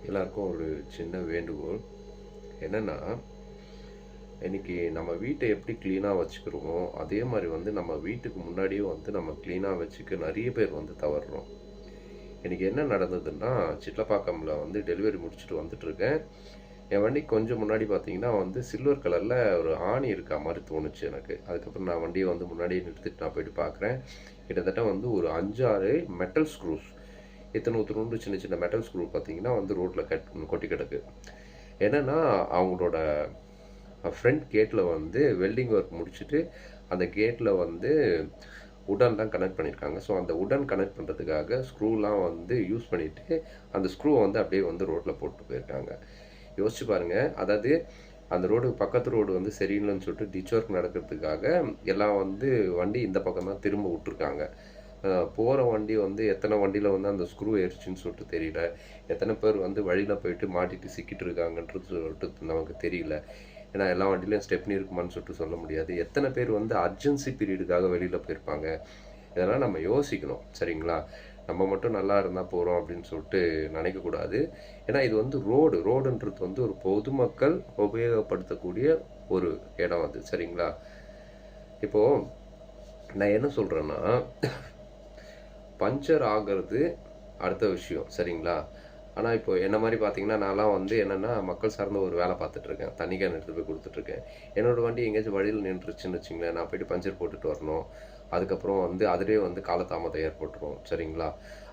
எல்லாருக்கும் ஒரு சின்ன வேண்டுகோள். என்னென்னா, இன்றைக்கி நம்ம வீட்டை எப்படி க்ளீனாக வச்சுக்கிறோமோ அதே மாதிரி வந்து நம்ம வீட்டுக்கு முன்னாடியே வந்து நம்ம க்ளீனாக வச்சுக்க நிறைய பேர் வந்து தவறுறோம். இன்றைக்கி என்ன நடந்ததுன்னா, சிட்லப்பாக்கமில் வந்து டெலிவரி முடிச்சுட்டு வந்துட்டுருக்கேன். என் வண்டி கொஞ்சம் முன்னாடி பார்த்தீங்கன்னா வந்து சில்வர் கலரில் ஒரு ஆணி இருக்கா மாதிரி தோணுச்சு எனக்கு. அதுக்கப்புறம் நான் வண்டியை வந்து முன்னாடியே நிறுத்திட்டு நான் போயிட்டு பார்க்குறேன். கிட்டத்தட்ட வந்து ஒரு 5-6 மெட்டல் ஸ்க்ரூஸ், இத்தனை ஊற்றுண்டு சின்ன சின்ன மெட்டல் ஸ்க்ரூ பார்த்தீங்கன்னா வந்து ரோட்டில் கொட்டி கிடக்கு. என்னென்னா, அவங்களோட ஃப்ரண்ட் கேட்டில் வந்து வெல்டிங் ஒர்க் முடிச்சுட்டு அந்த கேட்டில் வந்து உடன் தான் கனெக்ட் பண்ணியிருக்காங்க. ஸோ அந்த உடன் கனெக்ட் பண்ணுறதுக்காக ஸ்க்ரூலாம் வந்து யூஸ் பண்ணிவிட்டு அந்த ஸ்க்ரூவை வந்து அப்படியே வந்து ரோட்டில் போட்டு போயிருக்காங்க. யோசிச்சு பாருங்கள். அதாவது அந்த ரோடு பக்கத்து ரோடு வந்து சரியில்லைன்னு சொல்லிட்டு டிச் ஒர்க் நடக்கிறதுக்காக எல்லாம் வந்து வண்டி இந்த பக்கம் தான் திரும்ப விட்ருக்காங்க. போகிற வண்டி வந்து எத்தனை வண்டியில் வந்து அந்த ஸ்க்ரூ ஏறிச்சுன்னு சொல்லிட்டு தெரியல. எத்தனை பேர் வந்து வழியில் போயிட்டு மாட்டிட்டு சிக்கிட்டு இருக்காங்கன்றது சொல்லிட்டு நமக்கு தெரியல. ஏன்னா எல்லா வண்டியிலையும் ஸ்டெப்னி இருக்குமான்னு சொல்லிட்டு சொல்ல முடியாது. எத்தனை பேர் வந்து அர்ஜென்சி பீரியடுக்காக வெளியில் போயிருப்பாங்க. இதெல்லாம் நம்ம யோசிக்கணும். சரிங்களா? நம்ம மட்டும் நல்லா இருந்தால் போகிறோம் அப்படின்னு சொல்லிட்டு நினைக்கக்கூடாது. ஏன்னா இது வந்து ரோடுன்றது வந்து ஒரு பொதுமக்கள் உபயோகப்படுத்தக்கூடிய ஒரு இடம் அது. சரிங்களா? இப்போது நான் என்ன சொல்கிறேன்னா, பஞ்சர் ஆகிறது அடுத்த விஷயம். சரிங்களா? ஆனால் இப்போ என்ன மாதிரி பார்த்தீங்கன்னா, நான்லாம் வந்து என்னென்னா மக்கள் சார்ந்த ஒரு வேலை பார்த்துட்ருக்கேன். தண்ணி கேன் எடுத்துகிட்டு போய் கொடுத்துட்ருக்கேன். என்னோடய வண்டி எங்கேயாச்சும் வழியில் நின்றுச்சுன்னு வச்சுங்களேன், நான் போய்ட்டு பஞ்சர் போட்டுட்டு வரணும். அதுக்கப்புறம் வந்து அதிலே வந்து காலதாமதம் ஏற்பட்டுரும். சரிங்களா?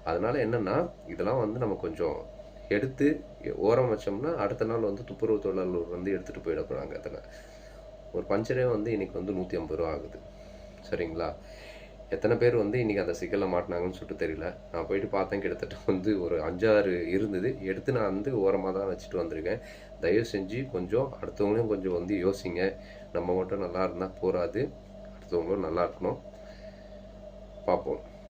அதனால் என்னென்னா, இதெல்லாம் வந்து நம்ம கொஞ்சம் எடுத்து ஓரம் வச்சோம்னா அடுத்த நாள் வந்து துப்புரவு தொழிலாளர் வந்து எடுத்துகிட்டு போயிட போகிறாங்க. அதில் ஒரு பஞ்சரே வந்து இன்றைக்கி வந்து ₹150 ஆகுது. சரிங்களா? எத்தனை பேர் வந்து இன்றைக்கி அந்த சிக்கலில் மாட்டினாங்கன்னு சொல்லிட்டு தெரியல. நான் போயிட்டு பார்த்தேன், கிட்டத்தட்ட வந்து ஒரு 5-6 இருந்தது. எடுத்து நான் வந்து ஓரமாக தான் வச்சுட்டு வந்திருக்கேன். தயவு செஞ்சு கொஞ்சம் அடுத்தவங்களையும் கொஞ்சம் வந்து யோசிங்க. நம்ம மட்டும் நல்லா இருந்தால் போகாது, அடுத்தவங்களும் நல்லா இருக்கணும். பார்ப்போம்.